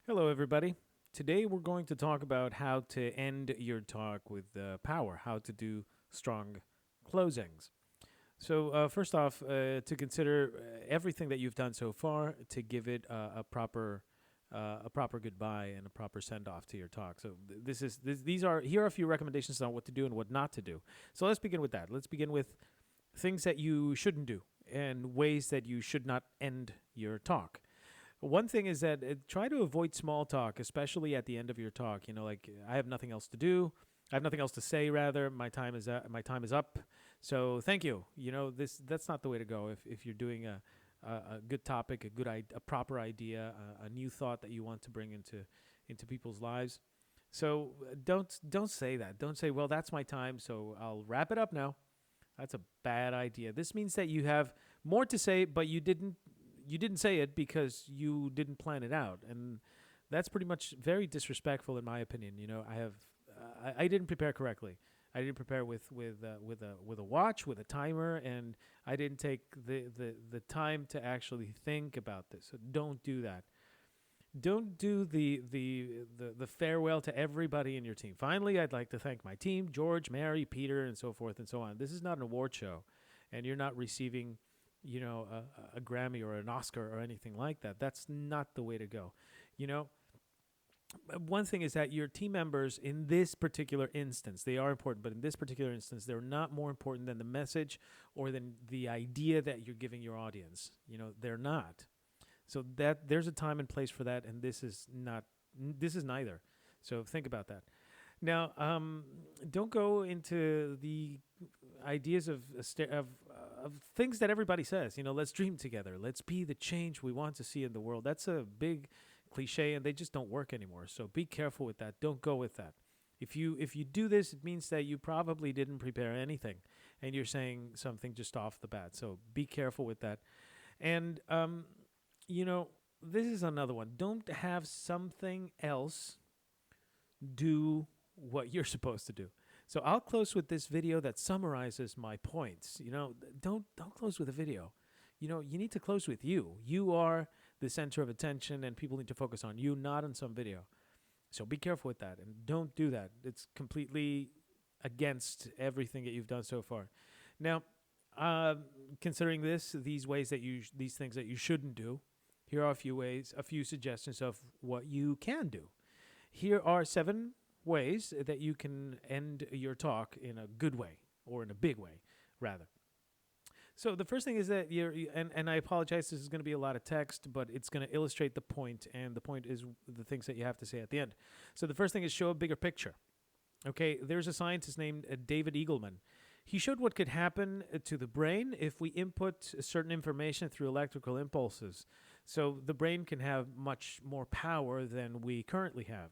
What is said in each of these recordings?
Hello, everybody. Today we're going to talk about how to end your talk with power, how to do strong closings. So, first off, to consider everything that you've done so far, to give it a proper goodbye and a proper send off to your talk. So, these are here are a few recommendations on what to do and what not to do. So, let's begin with that. Let's begin with things that you shouldn't do and ways that you should not end your talk. One thing is that try to avoid small talk, especially at the end of your talk. Like I have nothing else to do. I have nothing else to say. Rather, my time is up. So thank you. That's not the way to go. If you're doing a good topic, a proper idea, a new thought that you want to bring into people's lives. So don't say that. Don't say, well, that's my time, so I'll wrap it up now. That's a bad idea. This means that you have more to say, but you didn't say it because you didn't plan it out, and that's pretty much very disrespectful in my opinion. I didn't prepare correctly. I didn't prepare with a watch, with a timer, and I didn't take the time to actually think about this. So don't do that. Don't do the farewell to everybody in your team. Finally, I'd like to thank my team, George, Mary, Peter, and so forth and so on. This is not an award show, and you're not receiving, a Grammy or an Oscar or anything like that. That's not the way to go. You know, one thing is that your team members in this particular instance, they are important, but in this particular instance, they're not more important than the message or than the idea that you're giving your audience. They're not. So that there's a time and place for that, and this is not. This is neither. So think about that. Now, don't go into the ideas of things that everybody says. Let's dream together. Let's be the change we want to see in the world. That's a big cliche, and they just don't work anymore. So be careful with that. Don't go with that. If you do this, it means that you probably didn't prepare anything, and you're saying something just off the bat. So be careful with that. And you know, this is another one. Don't have something else do what you're supposed to do. So I'll close with this video that summarizes my points. Don't close with a video. You need to close with you. You are the center of attention, and people need to focus on you, not on some video. So be careful with that, and don't do that. It's completely against everything that you've done so far. Now, uh, considering these things that you shouldn't do, here are a few suggestions of what you can do. Here are 7 ways that you can end your talk in a good way, or in a big way, rather. So the first thing is that and I apologize, this is going to be a lot of text, but it's going to illustrate the point, and the point is the things that you have to say at the end. So the first thing is show a bigger picture. Okay, there's a scientist named David Eagleman. He showed what could happen to the brain if we input certain information through electrical impulses. So the brain can have much more power than we currently have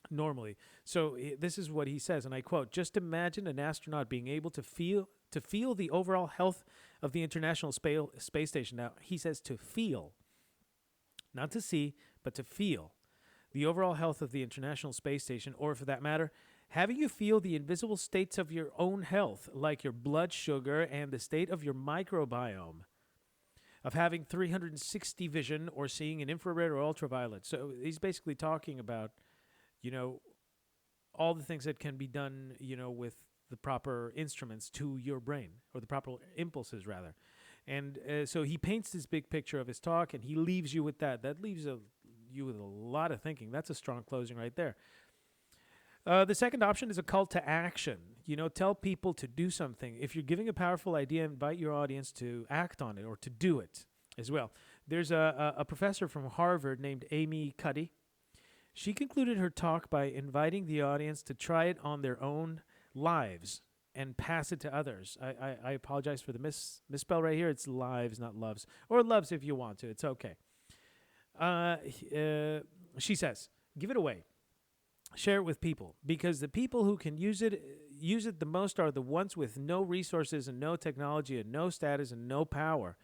normally. So this is what he says, and I quote: "Just imagine an astronaut being able to feel the overall health of the International Space Station." Now he says to feel, not to see, but to feel the overall health of the International Space Station, or for that matter, having you feel the invisible states of your own health, like your blood sugar and the state of your microbiome, of having 360 vision or seeing in infrared or ultraviolet. So he's basically talking about, you know, all the things that can be done, with the proper instruments to your brain, or the proper impulses, rather. And so he paints this big picture of his talk, and he leaves you with that. That leaves you with a lot of thinking. That's a strong closing right there. The second option is a call to action. Tell people to do something. If you're giving a powerful idea, invite your audience to act on it or to do it as well. There's a professor from Harvard named Amy Cuddy. She concluded her talk by inviting the audience to try it on their own lives and pass it to others. I apologize for the misspell right here. It's lives, not loves. Or loves if you want to. It's okay. She says, give it away. Share it with people, because the people who can use it the most are the ones with no resources and no technology and no status and no power.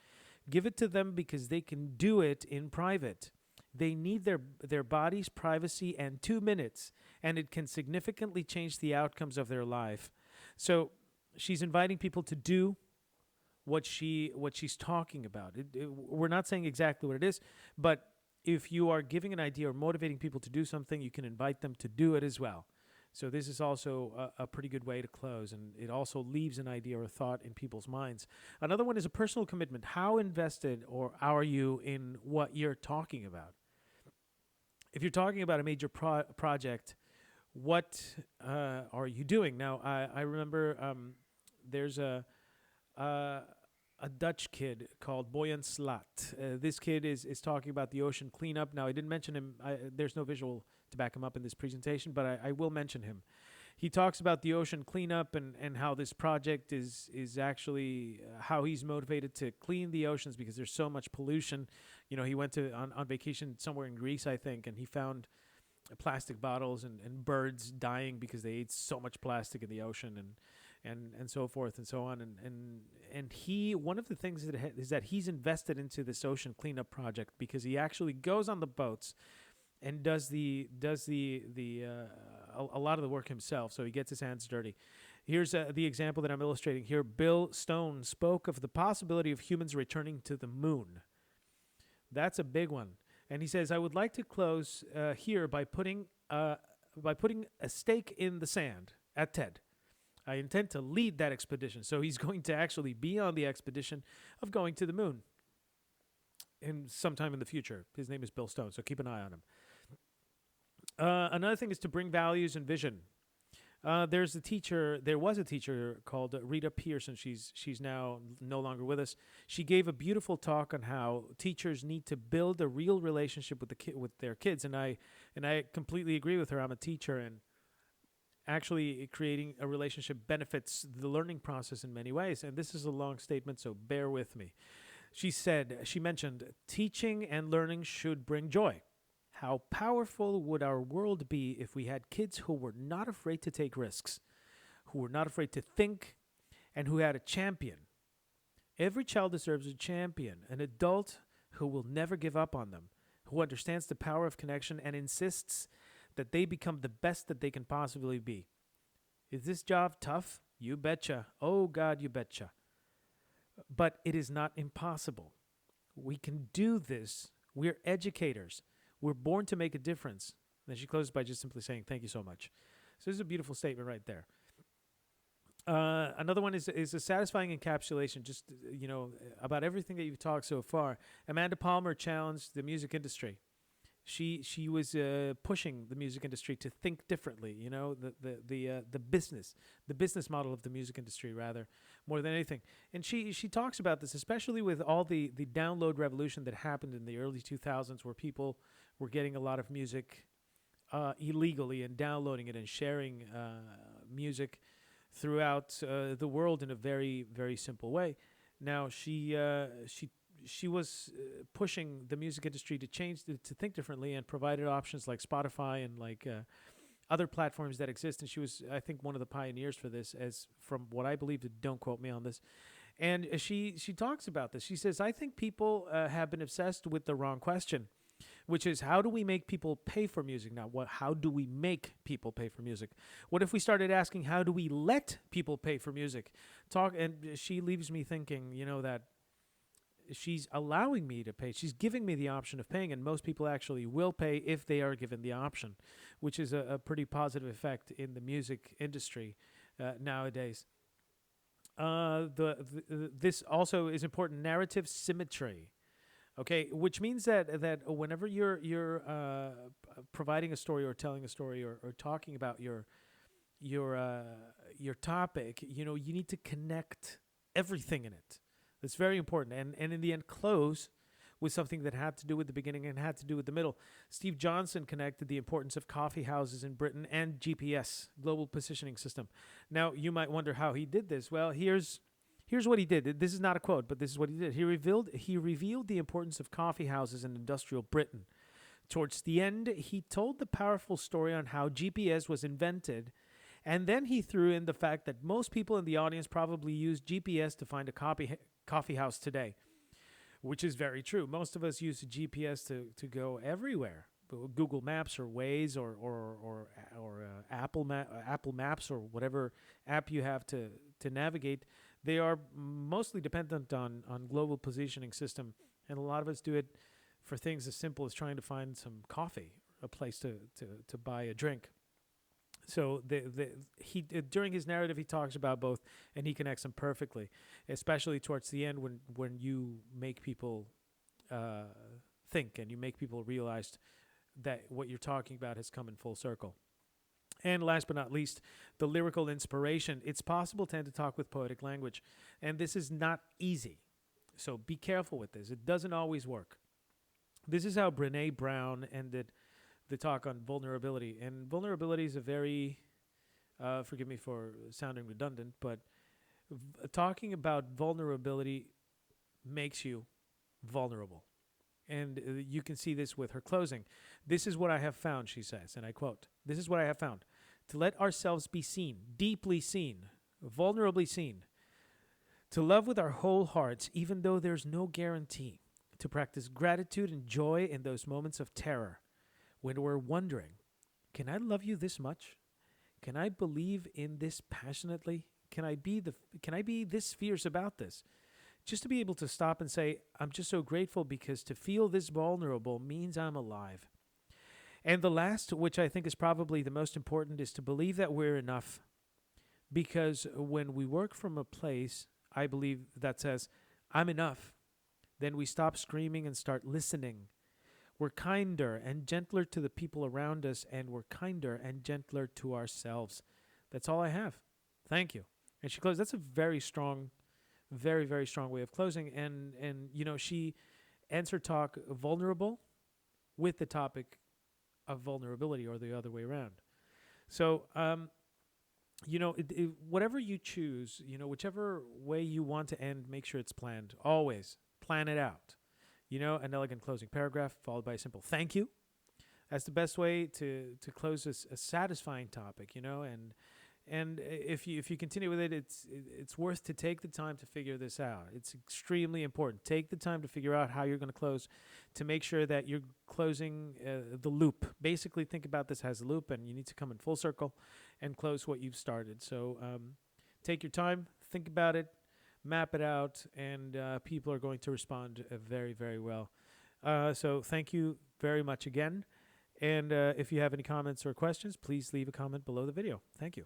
Give it to them because they can do it in private. They need their body's privacy and 2 minutes, and it can significantly change the outcomes of their life. So she's inviting people to do what she's talking about. We're not saying exactly what it is, but if you are giving an idea or motivating people to do something, you can invite them to do it as well. So this is also a pretty good way to close, and it also leaves an idea or thought in people's minds. Another one is a personal commitment. How invested or are you in what you're talking about? If you're talking about a major project, what are you doing? Now, I remember there's uh, a Dutch kid called Boyan Slat. This kid is talking about the ocean cleanup. Now, I didn't mention him. There's no visual to back him up in this presentation, but I will mention him. He talks about the ocean cleanup and how this project is actually how he's motivated to clean the oceans because there's so much pollution. You know, he went to on vacation somewhere in Greece, I think, and he found plastic bottles and birds dying because they ate so much plastic in the ocean and so forth and so on and he one of the things is that he's invested into this ocean cleanup project because he actually goes on the boats and does a lot of the work himself, so he gets his hands dirty. Here's the example that I'm illustrating here. Bill Stone spoke of the possibility of humans returning to the moon. That's a big one. And he says, I would like to close here by putting a stake in the sand at TED. I intend to lead that expedition. So he's going to actually be on the expedition of going to the moon in sometime in the future. His name is Bill Stone, so keep an eye on him. Another thing is to bring values and vision. There was a teacher called Rita Pearson. She's now no longer with us. She gave a beautiful talk on how teachers need to build a real relationship with their kids, and I completely agree with her. I'm a teacher, and actually creating a relationship benefits the learning process in many ways. And this is a long statement, so bear with me. She mentioned teaching and learning should bring joy. How powerful would our world be if we had kids who were not afraid to take risks, who were not afraid to think, and who had a champion? Every child deserves a champion, an adult who will never give up on them, who understands the power of connection and insists that they become the best that they can possibly be. Is this job tough? You betcha. Oh, God, you betcha. But it is not impossible. We can do this. We're educators. We're born to make a difference. Then she closes by just simply saying, thank you so much. So this is a beautiful statement right there. Another one is a satisfying encapsulation, just, about everything that you've talked so far. Amanda Palmer challenged the music industry. She was pushing the music industry to think differently, the business model of the music industry, rather, more than anything. And she talks about this, especially with all the download revolution that happened in the early 2000s, where people were getting a lot of music illegally and downloading it and sharing music throughout the world in a very, very simple way. Now, she was pushing the music industry to change, to think differently, and provided options like Spotify and like other platforms that exist. And she was, I think, one of the pioneers for this, as from what I believe. Don't quote me on this. And she talks about this. She says, I think people have been obsessed with the wrong question, which is, how do we make people pay for music? Now, how do we make people pay for music? What if we started asking, how do we let people pay for music? And she leaves me thinking, that she's allowing me to pay. She's giving me the option of paying, and most people actually will pay if they are given the option, which is a pretty positive effect in the music industry nowadays. This also is important, narrative symmetry. Okay, which means that whenever you're providing a story or telling a story or talking about your topic, you need to connect everything in it. That's very important. And in the end, close with something that had to do with the beginning and had to do with the middle. Steve Johnson connected the importance of coffee houses in Britain and GPS, Global Positioning System. Now, you might wonder how he did this. Well, here's what he did. This is not a quote, but this is what he did. He revealed the importance of coffee houses in industrial Britain. Towards the end, he told the powerful story on how GPS was invented, and then he threw in the fact that most people in the audience probably use GPS to find a coffee house today, which is very true. Most of us use GPS to go everywhere. Google Maps or Waze or Apple Maps or whatever app you have to navigate. They are mostly dependent on global positioning system, and a lot of us do it for things as simple as trying to find some coffee, a place to buy a drink. So he during his narrative he talks about both, and he connects them perfectly, especially towards the end when you make people uh, think and you make people realize that what you're talking about has come in full circle. And last but not least, the lyrical inspiration. It's possible to end a talk with poetic language, and this is not easy. So be careful with this. It doesn't always work. This is how Brene Brown ended the talk on vulnerability. And vulnerability is a very, forgive me for sounding redundant, but talking about vulnerability makes you vulnerable. And you can see this with her closing. This is what I have found, she says, and I quote, "This is what I have found. To let ourselves be seen, deeply seen, vulnerably seen. To love with our whole hearts, even though there's no guarantee. To practice gratitude and joy in those moments of terror when we're wondering, can I love you this much? Can I believe in this passionately? Can I be this fierce about this? Just to be able to stop and say, I'm just so grateful because to feel this vulnerable means I'm alive." And the last, which I think is probably the most important, is to believe that we're enough. Because when we work from a place, I believe, that says, I'm enough, then we stop screaming and start listening. We're kinder and gentler to the people around us, and we're kinder and gentler to ourselves. That's all I have. Thank you. And she closed. That's a very strong, very, very strong way of closing. And she ends her talk vulnerable with the topic of vulnerability, or the other way around. So, whatever you choose, whichever way you want to end, make sure it's planned. Always plan it out. An elegant closing paragraph followed by a simple thank you. That's the best way to close a satisfying topic. And if you continue with it, it's worth to take the time to figure this out. It's extremely important. Take the time to figure out how you're going to close, to make sure that you're closing the loop. Basically, think about this as a loop, and you need to come in full circle and close what you've started. So take your time, think about it, map it out, and people are going to respond very, very well. So thank you very much again. And if you have any comments or questions, please leave a comment below the video. Thank you.